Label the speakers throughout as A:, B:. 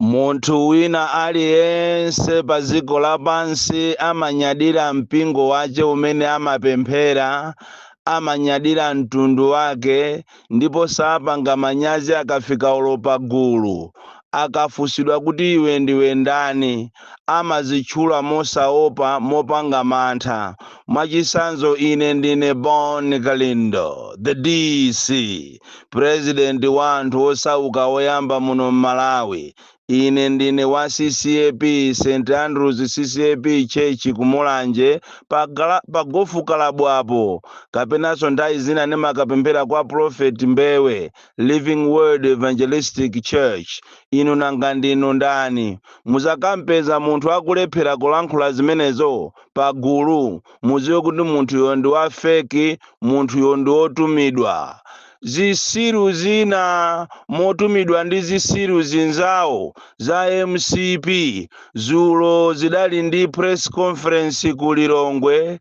A: Muntu wina aliyense pa dziko lapansi amanyadira mpingo wace umene amapemphera, amanyadira mtundu wake, ndipo sapanga manyazi akafika ulo pagulu. Akafusidwa kuti iwe ndiwe ndani, amazitchula mosaopa mopanga mantha. Mwachisanzo, ine ndine Bon Kalindo, the DC, president wa anthu osauka oyamba muno Malawi. Ine ndine wa CCAP, St. Andrews CCAP Church kumulanje pa gofu kalabu apo, kapenanso nthawi zina ndimakapemphera kwa Prophet Mbewe Living Word Evangelistic Church. Inu nanga ndinu ndani? Muzakampeza munthu akulephera kulankhula zimenezo pagulu, muziwe kuti munthu yo ndi wa feki, munthu yo ndi otumidwa. Zisiru zina motumidwa ndi zisiru zinzawo za MCP zulo zidali ndi press conference ku Lilongwe,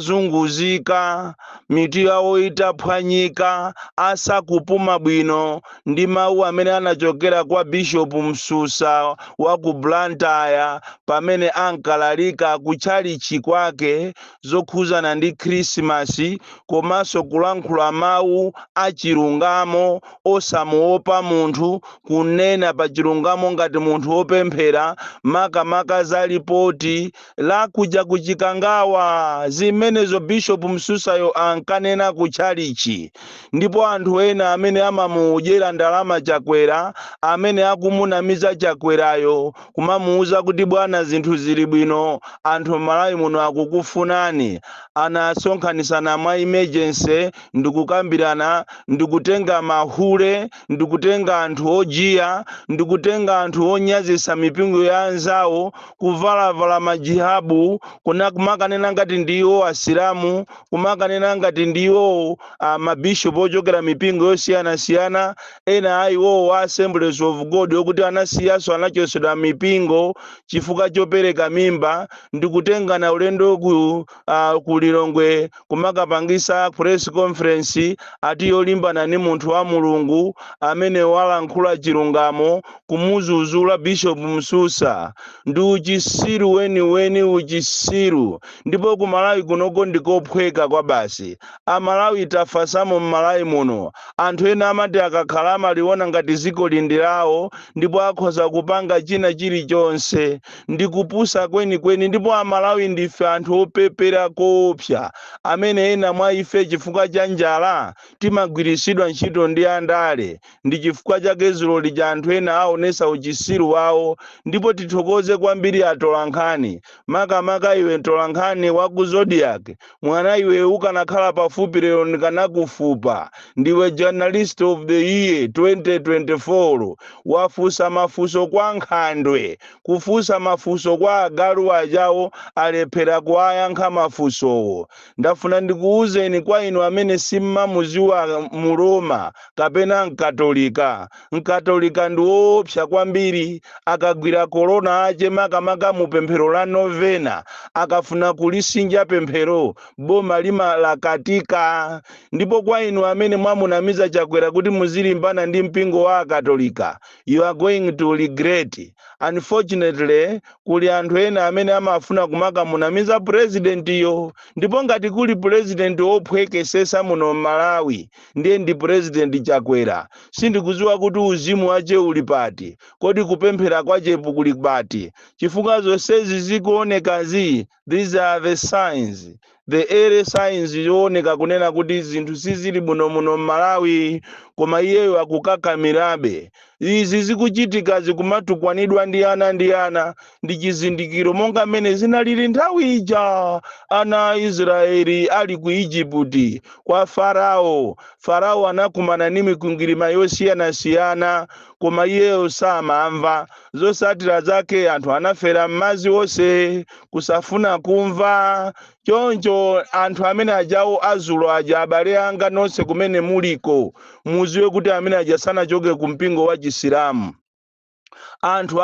A: atazunguzika, mitu yawo itaphwanyika, asakupuma bwino ndi mawu amene anachokera kwa Bishop Msusa wa ku Blantyre pamene ankalalika kutchalichi kwake zokhuzana ndi Krismasi, komanso kulankhula mawu achilungamo osamuopa munthu, kunena pa chilungamo ngati munthu opemphera, makamaka za lipoti la kuja kuchikangawa zimenezo Bishop Msusayo ankanena kutchalichi. Ndipo anthu ena amene amamudyera ndalama Chakwera, amene akumunamiza Chakwerayo, kumamuuza kuti bwana zinthu zili bwino, anthu Malawi muno akukufunani, anasonkhanisana mwa emergency ndikukambirana, ndikutenga mahule, ndikutenga anthu ojiya, ndikutenga anthu onyazisa mipingo ya anzawo, kuvalavala majihabu, kumakanena ngati ndiwo asilamu, kumakanena ngati ndiwo mabishop ochokera mipingo yosiyanasiyana, ena ayiwo wa Assemblies of God okuti anasiyaso anachosedwa mipingo chifukwa chopereka mimba, ndikutenga na ulendo ku Lilongwe kumakapangisa press conference ati yolimbana ni munthu wa Mulungu amene walankhula chilungamo, kumuzuzula Bishop Msusa. Ndi uchisiru weni uchisiru. Ndipo ku Malawi kunoko ndikophweka kwa basi. Amalawi tafasamo Malawi muno. Anthu ena amati akakhala amaliona ngati ziko lindirawo, ndipo akhoza kupanga china chilichonse. Ndikupusa kweni, ndipo Amalawi ndife anthu opepera koopsa, amene ena mwa ife chifukwa cha njala timagwirisidwa ntchito ndi andale. Ndi chifukwa chake zulo lija anthu ena aonesa uchisiru wawo. Ndipo tithokoze kwambiri atolankhani, makamaka iwe mtolankhani wa ku Zodiac, mwana iwe ukanakhala pafupi lero ndikanakufupa. Ndiwe journalist of the year 2024, wafusa mafuso kwa Nkhandwe, kufusa mafuso kwa agalu ajawo alephera kuwayankha mafusowo. Ndafuna ndikuuzeni kwa inu amene simmamuziwa mu Roma kapena Mkatolika. Mkatolika ndi woopsa kwambiri, akagwira korona ache makamaka mu pemphero la novena, akafuna kulisinja pemphero boma limalakatika. Ndipo kwa inu amene mwamunamiza Chakwera kuti muzilimbana ndi mpingo wa Akatolika, you are going to regret. Unfortunately, kuli anthu ena amene amafuna kumakamunamiza president yo. Ndipo ngati kuli president ophwekesesa muno Malawi, ndiye ndi president Chakwera. Sindikuziwa kuti uzimu wache uli pati, kodi kupemphera kwachepu kuli pati. Chifukwa zonsezi zikuonekazi, these are the signs, the early signs yooneka kunena kuti zinthu sizili muno Malawi, koma iyeyo akukakamirabe. Izi zikuchitika zikumatukwanidwa ndi ana, ndi chizindikiro monga mmene zinalili nthawi ija ana Israeli ali ku Egypt kwa Farao. Farao anakumana ndi mikungirima yosiyanasiyana, koma iyeyo samamva. Zosatira zake anthu anafera m'madzi onse kusafuna kumva. Choncho anthu amene ajawo azulo aja, abale anga nonse kumene muliko, muziwe kuti amene aja sanachoke ku mpingo wa Chisilamu. anthu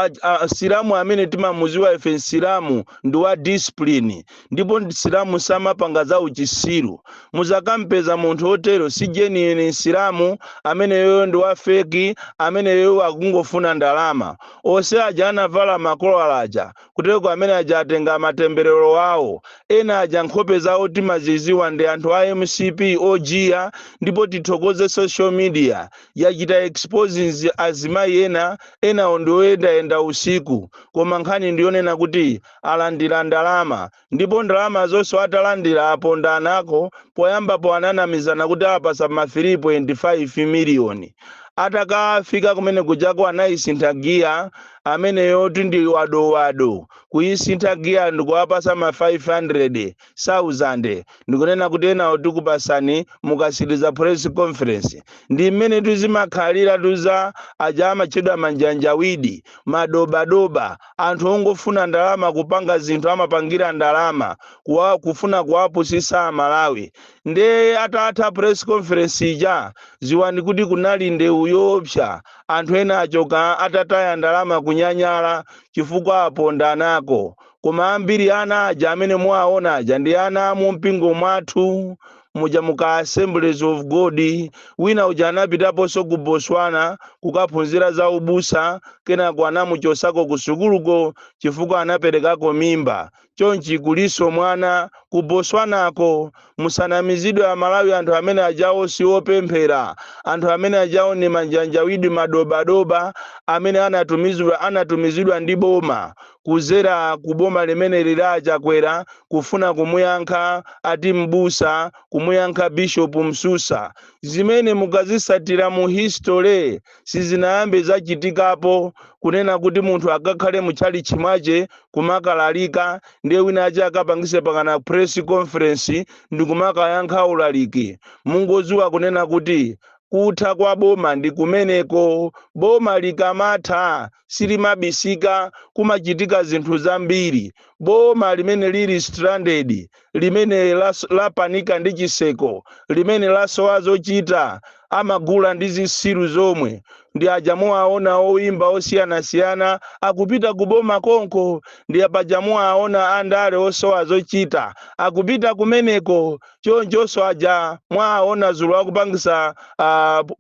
A: silamu amene timamuziwa ife silamu ndi wa discipline, ndipo silamu samapanga za uchisiru. Muzakampeza munthu otero si genuine silamu, amene yoyo ndi wa fake, amene yoyo akungofuna ndalama. Ose aja anavala makolala aja kuteko, amene aja atenga matemberero wawo, ena aja nkhope zawo timaziziwa ndi anthu a MCP ojiya, ndipo tithokoze social media yachita exposing azimayi ena ondoyenda usiku, koma nkhani ndiyonena kuti alandira ndalama, ndipo ndalama zonse atalandira aponda nako poyambapo ananamizana kuti apasa ma 3.5 miliyoni. Atakafika kumene kujako anayisintha giya, amene yoti ndi wado kuyisintha giya ndikuwapasa ma 500,000, ndikunena kuti ena otikupasani mukasiriza press conference. Ndi mmene tuzimakhalira tuza aja amachedwa manjanjawidi, madobadoba, anthu ongofuna ndalama kupanga zinthu, amapangira ndalama kufuna kuwapusisa Amalawi. Nde atatha press conference ija ziwani kuti kunali ndewu yopsa, anthu ena achoka atataya ndalama kunyanyala chifukwa aponda nako. Koma ambiri ana aja amene muwaona aja ndi ana mu mpingo mwathu muja muka Assemblies of God. Wina uja anapitaponso ku Botswana kukaphunzira za ubusa, kenako anamuchosako ku sukuluko chifukwa anaperekako mimba. Chonchi kuliso mwana ku Botswanako. Musanamizidwe Amalawi anthu amene ajawo si opemphera, anthu amene ajawo ni manjanjawidi, madobadoba, amene anatumizidwa ndi boma kuzera ku boma limene lili Chakwera kufuna kumuyankha ati mbusa, kumuyankha Bishop Msusa. Zimene mukazisatira mu history sizinayambe zachitikapo, kunena kuti munthu akakhale muchali chimwache kumakalalika ndiye wina aja akapangise pakana press conference ndikumakayankha ulaliki. Mungoziwa kunena kuti kutha kwa boma ndi kumeneko. Boma likamatha silimabisika, kumachitika zinthu zambiri. Boma limene lili stranded, limene lapanika ndi chiseko, limene lasowa zochita, amagula ndi zisiru zomwe. Ndi aja muwaona oimba osiyanasiyana akupita kuboma konko, ndi apaja muwaona andale osowa zochita akupita kumeneko. Chonchoso aja muwaona Zulu akupangisa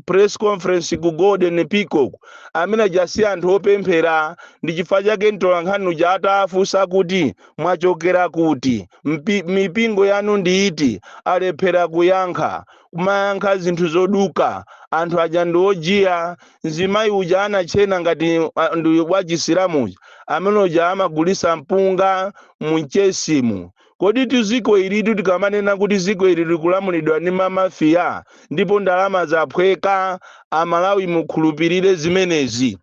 A: press conference ku Golden Peacock, amene jasi anthu opemphera. Ndi chifukwa chake mtolankhani uja atafunsa kuti mwachokera kuti, mipingo yanu ndi iti, alephera kuyankha, kumayankha zinthu zoduka. Anthu aja ndi ojiya. Nzimayi uja anachena ngati ndi wachisilamu, amene uja amagulisa mpunga munchesimu. Kodi tiziko ilitu tikamanena kuti ziko ili likulamulidwa ndi mamafiya ndipo ndalama zaphweka, Amalawi mukhulupirire zimenezi.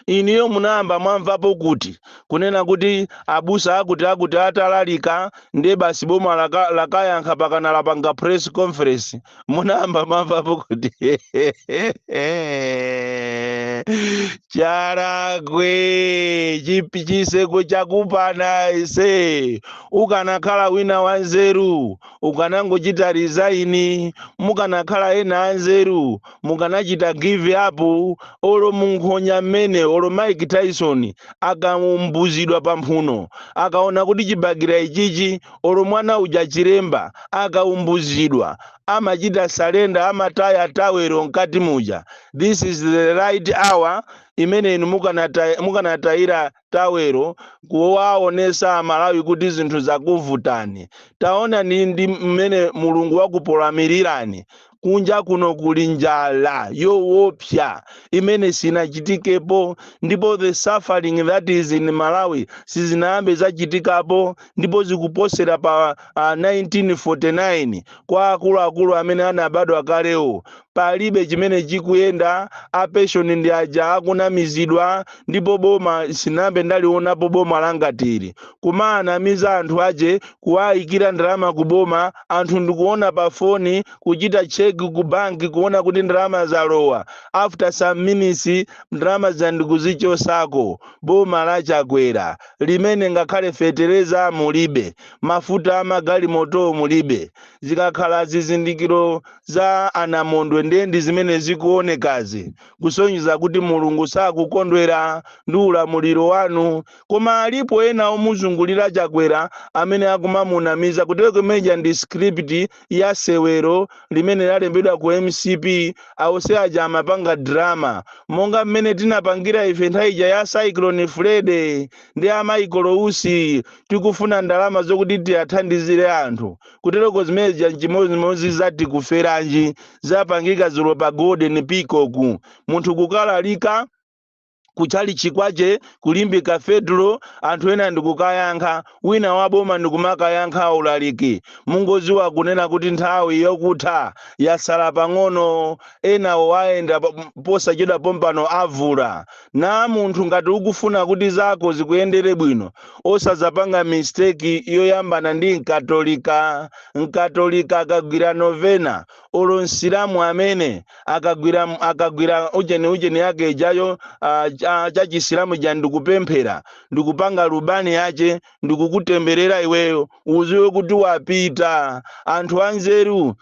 A: Iniyo munamba mwamvapo kuti kunena kuti abusa akuti atalalika ndiye basi boma lakayankha pakana lapanga press conference. Munamba mwamvapo kuti Charagwe chiseko chakupana ise. Ukanakhala wina wanzeru ukanangochita resign, mukanakhala ena anzeru mukanachita give up. Olo munkhonya mmene olo Mike Tyson akamumbuzidwa pamphuno akaona kuti chibagira ichichi, olo mwana uja Chiremba akaumbuzidwa, amachita salenda, amataya tawero nkati muja. This is the right hour imene inu mukanatayira tawero kuwaonesa Amalawi kuti zinthu zakuvutani. Taona ndi mmene Mulungu wakupolamirirani. Kunja kuno kuli njala yoopsa imene sinachitikepo, ndipo the suffering that is in Malawi sizinayambe zachitikapo, ndipo zikuposera pa 1949 kwa akuluakulu amene anabadwa kalewo. Palibe chimene chikuyenda, apeshoni ndi aja akunamizidwa, ndipo boma sinambe ndalionapo boma langatiri kumanamiza anthu aje, kuwayikira ndalama kuboma. Anthu ndikuona pa foni kuchita check ku banki kuona kuti ndalama zalowa, after some minutes ndalama zandikuzichosako. Boma la Chakwera limene ngakhale fetereza mulibe, mafuta amagali moto mulibe, zikakhala zizindikiro za anamondwe zikhalidwe ndi zimene zikuonekazi kusonyeza kuti mulungu sakukondwera ndi ulamuliro wanu. Koma alipo ena omuzungulira chakwera amene akumamunamiza kutero kumeja ndi script ya sewero limene lalembedwa ku MCP awose aja amapanga drama monga mmene tinapangira ife nthawi ya Cyclone Freddy ndi Michael Usi tikufuna ndalama zokuti tiyathandizire anthu kutereko zimene chimozimozi zati kuferanji zapangika zulo pa Golden Peacock munthu kukalalika kuchali chikwache kulimbika fedro anthu ena ndikukayankha wina waboma ndikumakayankha ulaliki mungoziwa kunena kuti nthawi yokutha yasala pang'ono ena waenda posachedwa pompano avula na munthu ngati ukufuna kuti zako zikuyendere bwino osazapanga mistake yoyambana ndi mkatolika akagwira novena olo nsilamu amene akagwira ujeni yake ijayo chachisilamu ja ndikupemphera ndikupanga rubani yache ndikukutemberera iweyo uziwe kuti wapita. Anthu anzeru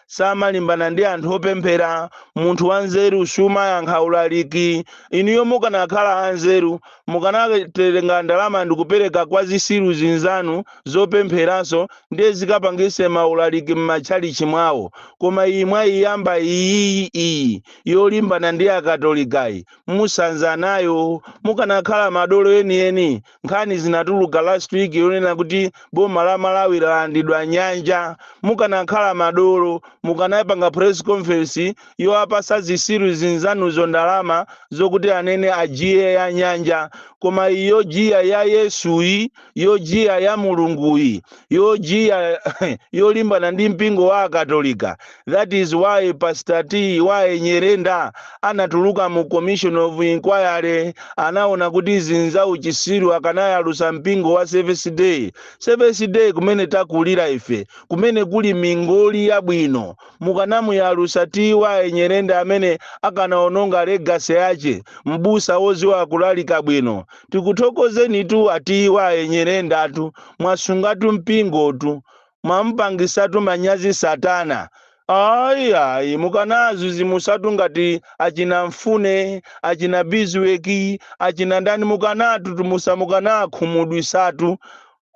A: samalimbana ndi anthu opemphera. Munthu wanzeru suma yankha ulaliki. Iniyo mukanakhala anzeru mukanatenga ndalama ndikupereka kwa zisiru zinzanu zopempheranso ndiye zikapangise maulaliki m'matchalichi mwawo. Koma imwe iyamba iyi yolimbana ndi akatolikayi musanza nayo. Mukanakhala madolo eni nkhani zinatuluka last week yonena kuti boma la Malawi lalandidwa nyanja. Mukanakhala madolo mukanapanga press conference yoapasa zisiru zinzanuzo ndalama zokuti anene ajiye ya nyanja. Koma iyo jia ya Yesuyi yo jia ya mulunguyi yo jia yolimbana ndi mpingo wa akatolika. That is why Pastor T why Nyerenda anatuluka mu commission of inquiry anaona kuti zinza uchisiru akanayalusa mpingo wa Service Day kumene takulira ife kumene kuli mingoli ya bwino mukanamuyalusa T why Nyerenda amene akanaononga legacy yache mbusa woziwa kulalika bwino. Tikuthokozeni tu ati why Nyerenda tu mwasungatu mpingo tu mwampangisatu manyazi satana. Ai mukanazo zimusatu ngati achina Mfune achina Bizweki achina ndani mukanatu tumusa mukanakhumudwisatu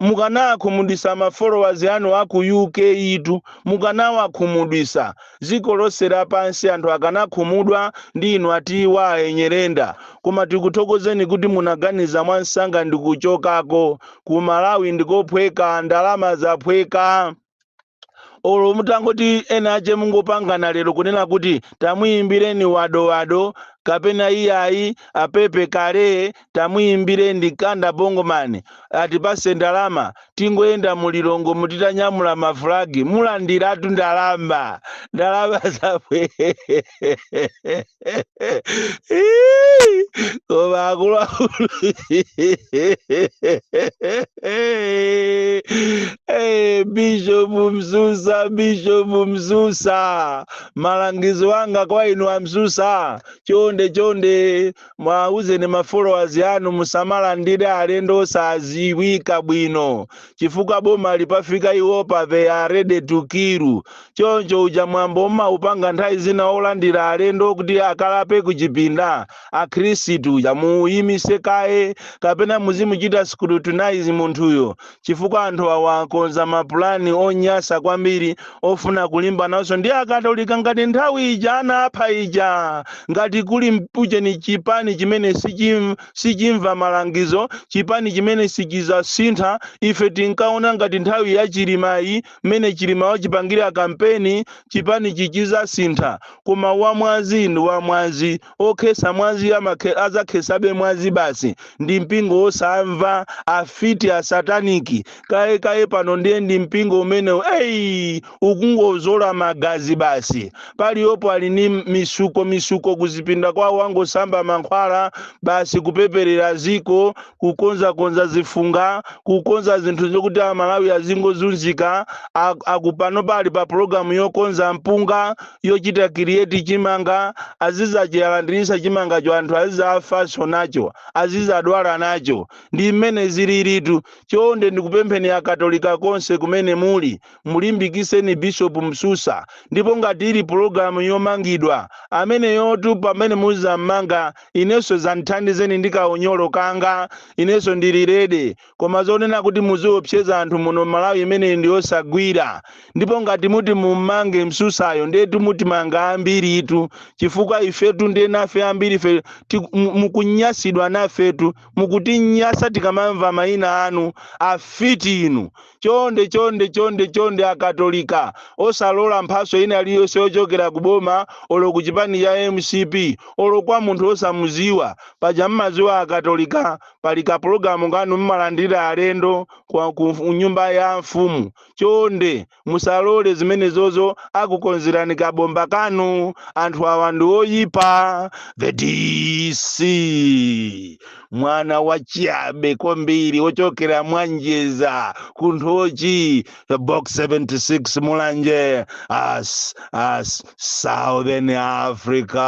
A: mukanakhumudwisa ma followers anu aku UK itu mukanawakhumudwisa ziko lonse lapansi anthu akanakhumudwa ndi inu ati why Nyerenda. Koma tikuthokozeni kuti munaganiza mwansanga ndikuchokako ku Malawi ndikophweka ndalama zaphweka. Olo mutangoti ena ache mungopangana lero kunena kuti tamuimbireni wado kapena iyayi apepe kale tamuimbire ndikanda bongomani atipase ndalama tingoenda mulilongo mutitanyamula maflagi mulandiratu ndalama zapwe. Koma akulu Bishop Msusa malangizo wanga kwa inu amsusa chonde mwauzeni ma followers yanu musamala ndide alendo saziwika bwino chifukwa boma lipafika iwopa they are ready to kill. Choncho uja mwambo upanga nthawi zina olandira alendo kuti akalape kuchipinda akhristu ya muyimise kaye kapena muzimuchita scrutinize munthuyo chifukwa anthu awakonza mapulani onyasa kwambiri ofuna kulimba naso ndi akatolika ngati nthawi ija anapha ija ngati kuli mpujeni chipani chimene sichimva malangizo chipani chimene sichiza sintha ife tinkaona ngati nthawi ya Chilimayi mmene Chilimayi chipangira kampeni chipani chichiza sintha. Koma wamwazi ndi wamwazi okhesa mwazi azakhesabe mwazi basi ndi mpingo osamva afiti a sataniki kaye pano ndiye ndi mpingo umene ukungozola magazi basi paliyopo ali ni misuko kuzipinda kwa wango samba mankhwala basi kupeperera ziko kukonza zifunga kukonza zinthu zokuti Malawi azingozunzika akupano pali pa program yokonza mpunga yochita create chimanga aziza chiyalandirisa chimanga cho anthu aziza fashion nacho azizadwala nacho ndi mmene zililitu. Chonde ndikupempheni akatolika konse kumene muli mulimbikiseni Bishop Msusa, ndipo ngati ili programu yomangidwa amene yotu pamene muzammanga inenso zanthandizeni ndikaunyolo kanga, inenso ndilirede, koma zonena kuti muziopseza anthu muno Malawi imene ndiyosagwira. Ndipo ngati muti mummange Msusayo ndetu mutimanga ambiritu, chifukwa ifetu ndiye nafe ambiri ife mukunyasidwa nafetu, mukutinyasa tikamamva mayina anu afiti inu. Chonde akatolika osalola mphaso ina aliyonse yochokera kuboma olo kuchipani ya MCP olo kwa munthu osamuziwa. Paja mmaziwa akatolika palika programu nganu mmalandira alendo ku nyumba ya mfumu. Chonde musalole zimene zozo akukonzerani kabomba kanu. Anthu awa ndi oyipa. The DC mwana wa Chabe kwambiri ochokera Mwanjeza kunthochi box 76 Mulanje as Southern Africa.